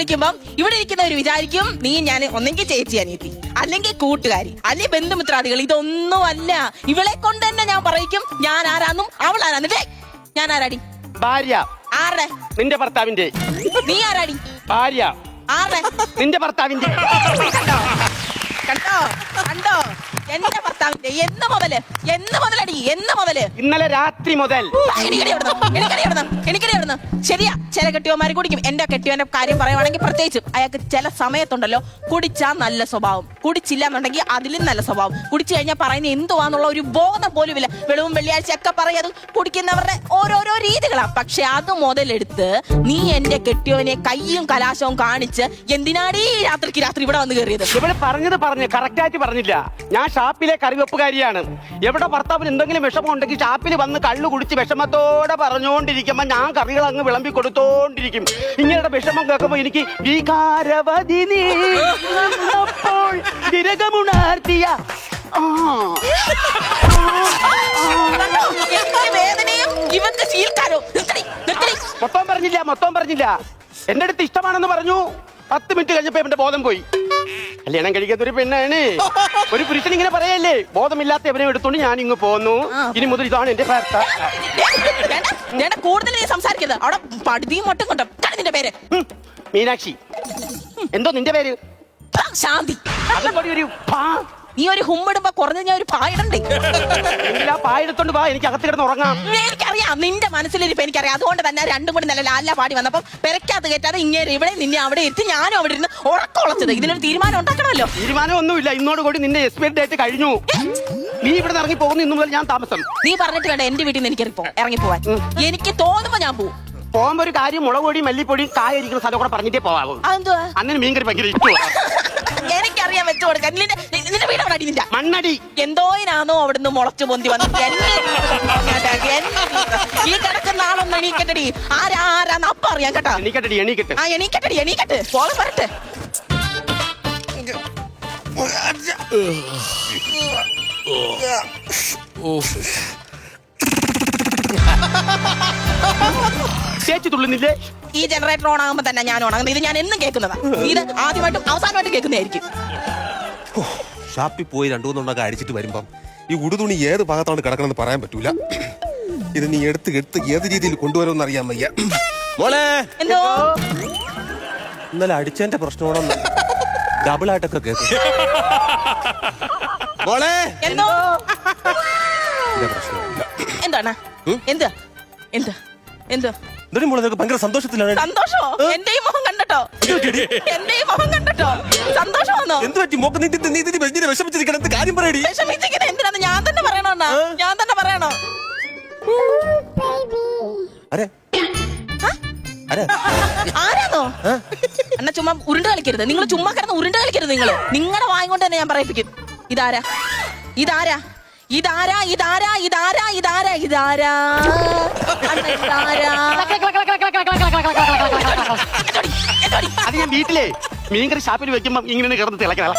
വിളിക്കുമ്പം ഇവിടെ ഇരിക്കുന്നവർ വിചാരിക്കും നീ ഞാൻ ഒന്നെങ്കിൽ ചേച്ചി അനിയത്തി, അല്ലെങ്കിൽ കൂട്ടുകാരി, അല്ലെങ്കിൽ ബന്ധുമിത്രാദികൾ. ഇതൊന്നും അല്ല. ഇവളെ കൊണ്ട് തന്നെ ഞാൻ പറയിക്കും ഞാൻ ആരാന്നും അവൾ ആരാന്നിട്ടേ. ഞാൻ ആരാടി? ഭാര്യ. ആരുടെ? നിന്റെ ഭർത്താവിന്റെ. നീ ആരാടി? ഭാര്യ. ആരുടെ? നിന്റെ ഭർത്താവിന്റെ. കണ്ടോ കണ്ടോ എന്റെ ഭർത്താവിന്റെ. എന്ന് മുതലടി? എന്ന് മുതല്? ഇന്നലെ രാത്രി മുതൽ. എനിക്കറിയാവുന്ന ശരിയാ. ചില കെട്ടിയോമാര് കുടിക്കും. എന്റെ കെട്ടിയോന്റെ കാര്യം പറയുവാണെങ്കിൽ പ്രത്യേകിച്ചും അയാൾക്ക് ചില സമയത്തുണ്ടല്ലോ കുടിച്ചാൽ നല്ല സ്വഭാവം, കുടിച്ചില്ല എന്നുണ്ടെങ്കിൽ അതിലും നല്ല സ്വഭാവം. കുടിച്ചു കഴിഞ്ഞാൽ പറയുന്ന എന്തുവാന്നുള്ള ഒരു ബോധം പോലും ഇല്ല. വെളിവും വെള്ളിയാഴ്ച ഒക്കെ പറയും. അത് കുടിക്കുന്നവരുടെ ഓരോരോ രീതികളാ. പക്ഷെ അത് മുതലെടുത്ത് നീ എന്റെ കെട്ടിയോനെ കയ്യും കലാശവും കാണിച്ച് എന്തിനാടീ രാത്രിക്ക് രാത്രി ഇവിടെ വന്ന് കയറിയത്? ഇവിടെ പറഞ്ഞത് കറക്റ്റ് ആയിട്ട് പറഞ്ഞില്ല. ഞാൻ ഷാപ്പിലെ കറിവെപ്പുകാരിയാണ്. എവിടെ ഭർത്താവിന് എന്തെങ്കിലും വിഷമം ഉണ്ടെങ്കിൽ ഷാപ്പിൽ വന്ന് കള്ളു കുടിച്ച് വിഷമത്തോടെ പറഞ്ഞുകൊണ്ടിരിക്കുമ്പോ ഞാൻ കറികൾ അങ്ങ് വിളമ്പി കൊടുത്തോണ്ടിരിക്കും. ഇങ്ങനെയുടെ വിഷമം കേൾക്കുമ്പോ എനിക്ക് വികാരവതി നീ വന്നപ്പോൾ വിരകമുണർത്തിയ വേദനയും ഇവന്റെ ശീൽക്കാരോ. മൊത്തം പറഞ്ഞില്ല. എന്റെ അടുത്ത് ഇഷ്ടമാണെന്ന് പറഞ്ഞു. 10 മിനിറ്റ് കഴിഞ്ഞപ്പോ എന്റെ ബോധം പോയി. കല്യാണം കഴിക്കാത്തൊരു പെണ്ണാണ്. ഒരു പുരുഷൻ ഇങ്ങനെ പറയല്ലേ, ബോധമില്ലാത്ത എവനെ എടുത്തോണ്ട് ഞാൻ ഇങ്ങ് പോന്നു. ഇനി മുതൽ ഇതാണ് എന്റെ ഭർത്താവ്. കൂടുതൽ സംസാരിക്കരുത്. അവിടെ പടുതിയും മൊട്ടും കൊണ്ടോ. നിന്റെ പേര്? മീനാക്ഷി. എന്തോ നിന്റെ പേര്? ശാന്തി. അതുപോലെ ഒരു നീ ഒരു ഹുമ്മിടുമ്പോ കുറഞ്ഞ ഞാൻ ഒരു പായിടണ്ടേ? ആ പായെടുത്തോണ്ട് വാ, എനിക്ക് അകത്ത് കിടന്ന് ഉറങ്ങാം. എനിക്കറിയാം നിന്റെ മനസ്സിലിരിപ്പ് എനിക്കറിയാം. അതുകൊണ്ട് തന്നെ രണ്ടും കൂടി നല്ല ലാല പാടി വന്നപ്പോ പെരക്കകത്ത് കയറ്റാതെ ഇങ്ങനെ ഇവിടെ നിന്നെ അവിടെ എത്തി ഞാനും അവിടെ ഇരുന്ന് ഉറക്കമുളച്ചത്. ഇതിനൊരു തീരുമാനം ഉണ്ടാക്കണമല്ലോ. തീരുമാനം ഒന്നുമില്ല. ഇന്നോട് കൂടി നിന്റെ എക്സ്പയറി ഡേറ്റ് കഴിഞ്ഞു. നീ ഇവിടെ ഇറങ്ങി പോകുന്നു. ഇന്നു മുതൽ ഞാൻ താമസം. നീ പറഞ്ഞിട്ട് വേണ്ട എന്റെ വീട്ടിൽ നിന്ന് എനിക്ക് ഇറങ്ങിപ്പോവാൻ. എനിക്ക് തോന്നുമ്പോ ഞാൻ പോവും. പോകുമ്പോ ഒരു കാര്യം, മുളക് പൊടി മല്ലിപ്പൊടി കായിരിക്കുന്ന സ്ഥലം കൂടെ പറഞ്ഞിട്ടേ പോവാവൂ. അതെന്തുവാ? അന്നേരം മീൻകറി ഭയങ്കര ഇഷ്ടമാണ്. എനിക്കറിയാൻ വെച്ചു കൊടുക്കാൻ. നിന്റെ വീടടി നിന്റെ മണ്ണടി എന്തോയിനാണോ അവിടുന്ന് മുളച്ചു പൊന്തി വന്നത്. ഈ കിടക്കുന്ന ആളൊന്നും എണീക്കട്ടടി. ആരാന്ന് അപ്പ അറിയാം കേട്ടോ. എണീക്കട്ടെ പോകാൻ പറട്ടെ. ചേച്ചി തുള്ളുന്നില്ലേ? ഈ ജനറേറ്റർ ഓൺ ആകുമ്പോ തന്നെ ഞാൻ ഓണാകുന്നത്. ഇത് ഞാൻ എന്നും കേൾക്കുന്നതാ. ഇത് ആദ്യമായിട്ടും അവസാനമായിട്ടും കേൾക്കുന്നതായിരിക്കും. ഷാപ്പിൽ പോയി 2-3 അടിച്ചിട്ട് വരുമ്പം ഈ ഉടുതുണി ഏത് ഭാഗത്താണ് കിടക്കണമെന്ന് പറയാൻ പറ്റൂല. ഇത് നീ എടുത്ത് ഏത് രീതിയിൽ കൊണ്ടുവരുമെന്ന് അറിയാൻ വയ്യ. മോളെ, എന്തോ ഇന്നലെ അടിച്ചതിന്റെ പ്രശ്നമാണെന്ന് ഡബിൾ ആയിട്ടൊക്കെ കേൾക്കും. മോളെ, എന്തോ പ്രശ്നമില്ല. എന്താണ്? എന്താ എന്താ എന്താ എന്തൊരു മോളെ, ഭയങ്കര സന്തോഷത്തിലാണ്. സന്തോഷോ? എന്റെ ഈ മുഖം കണ്ടട്ടോ. സന്തോഷമാണോ? എന്ത് പറ്റി മോക്ക്? നീ വിഷമിച്ചിരിക്കണം. എന്ത് കാര്യം പറയടി? വിഷമിച്ചിരിക്കുന്നത് എന്തിനാന്ന് ഞാൻ തന്നെ പറയണോ? ഞാൻ തന്നെ പറയണോ? ആരാന്നോ? എന്നാ ചുമ്മാ ഉരുണ്ട് കളിക്കരുത്. നിങ്ങൾ ചുമ്മാ കിടന്ന് ഉരുണ്ട് കളിക്കരുത്. നിങ്ങളുടെ വായ കൊണ്ട് തന്നെ ഞാൻ പറയിപ്പിക്കും. ഇതാരാ? അത് ഞാൻ വീട്ടിലെ മീൻകറി ഷാപ്പിൽ വെക്കുമ്പോ ഇങ്ങനെ കിടന്ന് തിളക്കണം.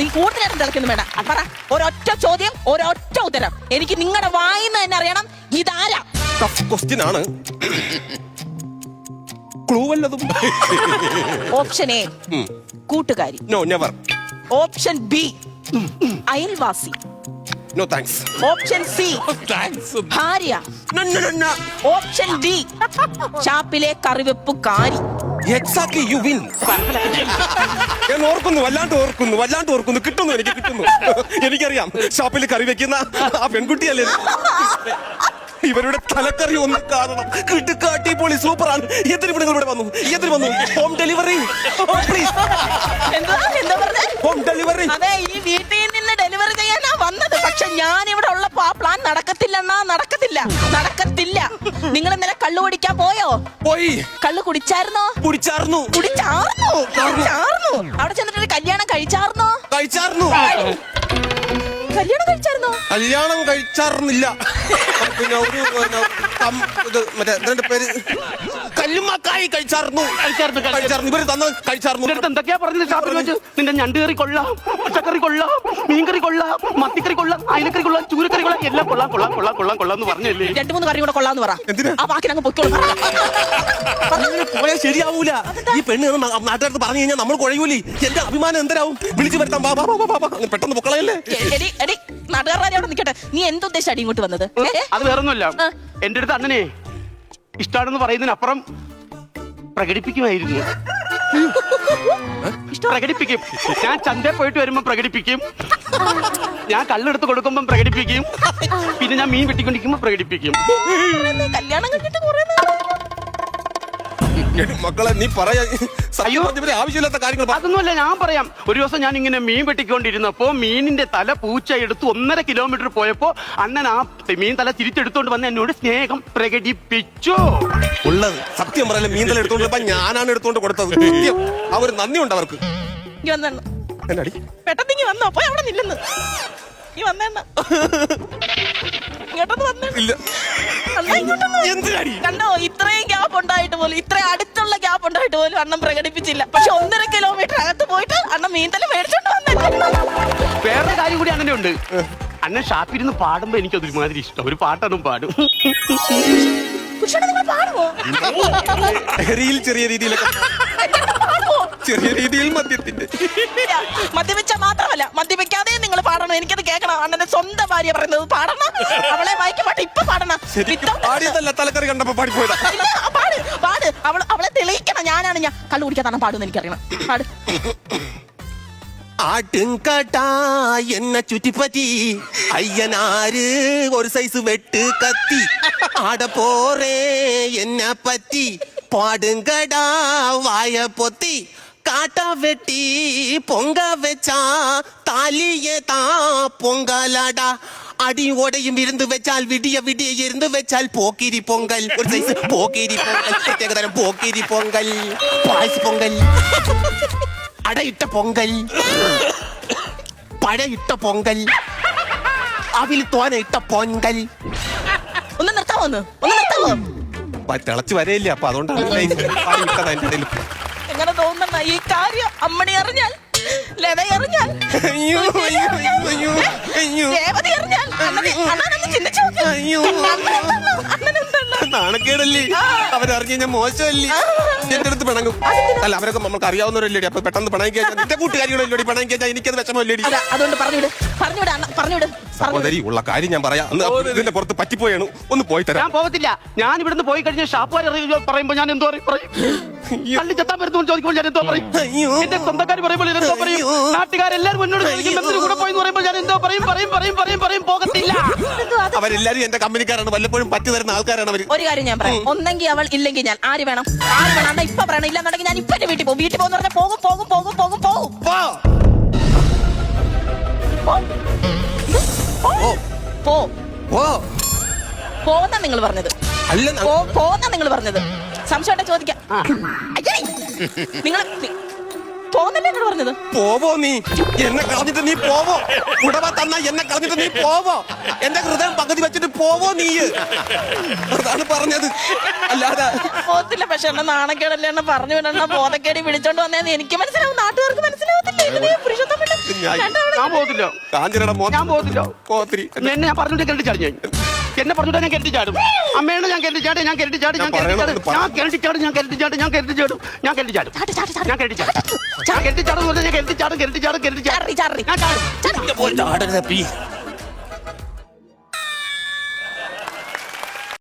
നീ കൂടുതൽ നേരം തിളക്കുന്നു വേണ്ട. പറ, ഒരൊറ്റ ചോദ്യം, ഒരൊറ്റ ഉത്തരം. എനിക്ക് നിങ്ങളുടെ വായിന്ന് തന്നെ അറിയണം. ഇതാരാ? ക്വസ്റ്റ്യൻ ആണ്. ക്ലൂ വല്ലതും? ഓപ്ഷൻ എ കൂട്ടുകാരി. No, never. ഓപ്ഷൻ ബി അയൽവാസി. No thanks. ഓപ്ഷൻ സി ഭാര്യ. ഓപ്ഷൻ ഡി ഷാപ്പിലെ കറിവെപ്പുകാരി. Exactly, you win. ഞാൻ ഓർക്കുന്നു, വല്ലാണ്ട് ഓർക്കുന്നു. കിട്ടുന്നു, എനിക്ക് കിട്ടുന്നു. എനിക്കറിയാം, ഷാപ്പിൽ കറി വെക്കുന്ന ആ പെൺകുട്ടിയല്ലേ. ഇവരുടെ തലക്കറി ഒന്ന് കാണണം. കിട്ടുകാട്ടി പൊളി സൂപ്പറാണ്. എത്ര ഇവിടെ വന്നു? Home delivery please. Home delivery. അതെ, ഈ വീട്ടിൽ നിന്ന് ഡെലിവറി ചെയ്യാനാ വന്നത്. പക്ഷെ ഞാൻ ഇവിടെ ഉള്ളപ്പോ ആ പ്ലാൻ നടക്കത്തില്ല. നിങ്ങൾ ഇന്നലെ കള്ളു കുടിക്കാൻ പോയോ? പോയി. കള്ളു കുടിച്ചായിരുന്നോ? കുടിച്ചാർന്നു. അവിടെ ചെന്നിട്ട് കല്യാണം കഴിച്ചാർന്നോ? കല്യാണം കഴിച്ചാർന്നില്ല. പിന്നെ ഒരു മറ്റേ പേര് കല്ലുമ്മക്കായി കഴിച്ചാർന്നു. ഇവര് തന്ന കഴിച്ചാർന്നു. എന്തൊക്കെയാ പറഞ്ഞത് ഷാപ്പിൽ വെച്ച്? നിന്റെ ഞണ്ടുകറി കൊള്ളാം, പച്ചക്കറി കൊള്ളാം, മീൻകറി കൊള്ളാം, മത്തിക്കറി കൊള്ളാം, അയലക്കറി കൊള്ളാം, ചൂരക്കറി കൊള്ളാം, എല്ലാം കൊള്ളാം എന്ന് പറഞ്ഞല്ലേ. 2-3 കറി കൂടെ കൊള്ളാന്ന് പറ. ആ ബാക്കി അങ്ങ് പൊയ്ക്കോളൂ. പോയാൽ ശരിയാവൂല. ഈ പെണ്ണ് നാട്ടുകാർക്ക് പറഞ്ഞു കഴിഞ്ഞാൽ നമ്മൾ കുഴയൂലേ. എന്റെ അഭിമാനം എന്തരാവും? വിളിച്ചു വരുത്താം, ബാ ബാ ബാ ബാ അങ്ങ് പെട്ടെന്ന് പൊക്കളയല്ലേ. എടി എടി നാട്ടുകാരെ അവിടെ നിൽക്കട്ടെ. നീ എന്തുദ്ദേശം അടി ഇങ്ങോട്ട് വന്നത്? അത് വേറൊന്നുമല്ല, എന്റെ അടുത്ത് അണ്ണനെ ഇഷ്ടാണെന്ന് പറയുന്നതിനപ്പുറം പ്രകടിപ്പിക്കുമായിരുന്നു. പ്രകടിപ്പിക്കും. ഞാൻ ചന്തയിൽ പോയിട്ട് വരുമ്പോ പ്രകടിപ്പിക്കും, ഞാൻ കല്ലെടുത്ത് കൊടുക്കുമ്പം പ്രകടിപ്പിക്കും, പിന്നെ ഞാൻ മീൻ വെട്ടിക്കൊണ്ടിരിക്കുമ്പോ പ്രകടിപ്പിക്കും. കല്യാണം കഴിഞ്ഞിട്ട് മക്കളെ നീ പറയാ ആവശ്യമില്ലാത്ത കാര്യങ്ങൾ. അതൊന്നുമല്ല, ഞാൻ പറയാം. ഒരു ദിവസം ഞാൻ ഇങ്ങനെ മീൻ വെട്ടിക്കൊണ്ടിരുന്നപ്പോ മീനിന്റെ തല പൂച്ച എടുത്ത് 1.5 കിലോമീറ്റർ പോയപ്പോ അണ്ണൻ ആ മീൻ തല തിരിച്ചെടുത്തോണ്ട് വന്ന് എന്നോട് സ്നേഹം പ്രകടിപ്പിച്ചു. ഉള്ളത് സത്യം പറയല്ലേ, മീൻ തല എടുത്തോണ്ട് ഞാനാണ് എടുത്തോണ്ട് കൊടുത്തത്. സത്യം. അവർ നന്ദിയുണ്ട് അവർക്ക്. എന്നാടി പെട്ടെന്ന് ഇങ്ങ് വന്നോ? പോയി അവിടെ നില്ലെന്ന്. നീ വന്നേണ്ണ ഇങ്ങോട്ടൊന്ന് വന്നേ. ഇല്ല. അണ്ണാ ഇങ്ങോട്ടൊന്ന് വന്നേ. എന്തിനാടി? കണ്ടോ, ഇത്രയും ഗ്യാപ്പ് ഉണ്ടായിട്ട് പോലും, ഇത്രയും അടുത്തുള്ള ഗ്യാപ്പ് ഉണ്ടായിട്ട് പോലും അണ്ണൻ പ്രകടിപ്പിച്ചില്ല. പക്ഷെ 1.5 കിലോമീറ്റർ അകത്ത് പോയിട്ട് അണ്ണൻ മീൻതല മേടിച്ചോണ്ട് വന്നേ. വേറെ കാര്യം കൂടി അങ്ങനെ ഉണ്ട്. അണ്ണൻ ഷാപ്പിരുന്ന് പാടുമ്പോ എനിക്കതൊരുമാതിരി ഇഷ്ടം. ഒരു പാട്ടൊന്നും പാടും. നിങ്ങൾ പാടുമോ? ചെറിയ രീതിയിലൊക്കെ, ചെറിയ രീതിയിൽ മദ്യത്തിന്റെ. മദ്യപിച്ചാൽ മാത്രമല്ല, മദ്യപിക്കാതെ നിങ്ങൾ പാടണം. എനിക്കത് കേൾക്കണം. അണ്ണന്റെ സ്വന്തം ഭാര്യ പറയുന്നത് പാടണം. അവളെ വായിക്കാൻ പാട്ട് ഇപ്പൊ പാടണം. പാടിയതല്ല, തലക്കറി കണ്ടപ്പോ പാടിപ്പോയതാ. പാട് പാട്. അവളെ തെളിയിക്കണം. ഞാൻ കള്ളു കുടിക്കാതാണ് പാടുമെന്ന് എനിക്കറിയണം. പാട്. ആട്ടുംകാട്ടാ എന്നെ ചുറ്റിപ്പറ്റി അയ്യനാര് ഒരു സൈസ് വെട്ട് കത്തി ആട പോറേ എന്നെ പറ്റി പാടുങ്കടാ വായ പൊത്തി കാട്ട വെട്ടി പൊങ്ക വെച്ചാ താലിയെ താ പൊങ്കാലാടാ അടി ഓടയും ഇരുന്ന് വെച്ചാൽ വിടിയ വിടിയ ഇരുന്ന് വെച്ചാൽ പോക്കിരി പൊങ്കൽ. ഒരു സൈസ് പോക്കിരി പൊങ്കൽ, പ്രത്യേകതരം പോക്കിരി പൊങ്കൽ, പായസ പൊങ്കൽ, അടയിട്ട പൊങ്കൽ, പഴയിട്ട പൊങ്കൽ, അവിൽ തോനയിട്ട പൊങ്കൽ. ഒന്ന് നിർത്താമോ? ഒന്ന് നിർത്താമോ? തിളച്ച് വരയില്ല, അപ്പൊ അതുകൊണ്ടാണ്. എങ്ങനെ തോന്നുന്ന ഈ കാര്യം അമ്മണി അറിഞ്ഞാൽ, ലത അറിഞ്ഞാൽ, രേവതി അറിഞ്ഞാൽ അണ്ണനൊന്ന് ചിന്തിച്ചു നാണക്കേടല്ലേ? അവരറിഞ്ഞു കഴിഞ്ഞാൽ മോശമല്ലേ? എന്റെ അടുത്ത് പിണങ്ങും. അല്ല, അവരൊക്കെ നമുക്ക് അറിയാവുന്നവരല്ലേ? അപ്പൊ പെട്ടെന്ന് പിണങ്ങിക്കാൻ എന്റെ കൂട്ടുകാരികളല്ലേ പിണങ്ങിക്കാൻ എനിക്കത് വിഷമല്ലേ? അതുകൊണ്ട് പറഞ്ഞുവിട്. സഹോദരി, ഉള്ള കാര്യം ഞാൻ പറയാം. ഇതിന്റെ പുറത്ത് പറ്റിപ്പോയാണ്, ഒന്ന് പോയി തരാം. ഞാൻ പോകത്തില്ല. ഞാൻ ഇവിടുന്ന് പോയി കഴിഞ്ഞാൽ ഷാപ്പുകാർ പറയുമ്പോ ഞാൻ എന്തോ പറയും? കള്ളി ചെത്താൻ വരുന്നു ചോദിക്കുമ്പോൾ ഞാൻ എന്തോ പറയും? എന്റെ സ്വന്തക്കാർ പറയുമ്പോൾ ഞാൻ എന്തോ പറയും? നാട്ടുകാരെല്ലാരും മുന്നോട്ട് ചോദിക്കും കൂടെ പോയി പറയുമ്പോൾ ഞാൻ എന്തോ പറയും? പോകത്തില്ല. അവരെല്ലാരും എന്റെ കമ്പനിക്കാരാണ്, വല്ലപ്പോഴും പറ്റി തരുന്ന ആൾക്കാരാണ് അവര്. ഒരു കാര്യം ഞാൻ പറയാം, ഒന്നെങ്കിൽ അവൾ, ഇല്ലെങ്കിൽ ഞാൻ. ആര് വേണം? അണ്ണ ഇപ്പൊ പറയണം. ഇല്ലെന്നുണ്ടെങ്കിൽ ഞാൻ ഇപ്പൊ എന്റെ വീട്ടിൽ പോകും. വീട്ടിൽ പോകുന്ന പറഞ്ഞാൽ പോകുന്ന നിങ്ങൾ പറഞ്ഞത്. പോകുന്ന നിങ്ങൾ പറഞ്ഞത്. സംശയം ചോദിക്കാം. നിങ്ങൾ പോകുന്നല്ലേ നിങ്ങൾ പറഞ്ഞത്? പോവോ നീ? എന്നെ കളഞ്ഞിട്ട് നീ പോവോ? ഉടവ തന്ന എന്നെ കളഞ്ഞിട്ട് നീ പോവോ? എന്റെ ഹൃദയം പകുതി വെച്ചിട്ട് പോവോ നീ? അതാണ് പറഞ്ഞത്, അല്ലാതെ പോകത്തില്ല. പക്ഷെ എന്നെ നാണക്കേടല്ലേ എന്നെ പറഞ്ഞു വിടണ ബോധക്കേടി വിളിച്ചോണ്ട് വന്നേന്ന് എനിക്ക് മനസ്സിലാവും, നാട്ടുകാർക്ക് മനസ്സിലാവത്തില്ല. ഞാൻ പോകത്തില്ല. കാഞ്ചനയുടെ മോൻ ഞാൻ പോകത്തില്ല. പോകത്തിരി എന്നെ ഞാൻ പറഞ്ഞിട്ട് കെട്ടി ചാടി. എന്നെ പറഞ്ഞിട്ട് ഞാൻ കെട്ടി ചാടും. അമ്മയാണ് ഞാൻ കെട്ടി ചാടും.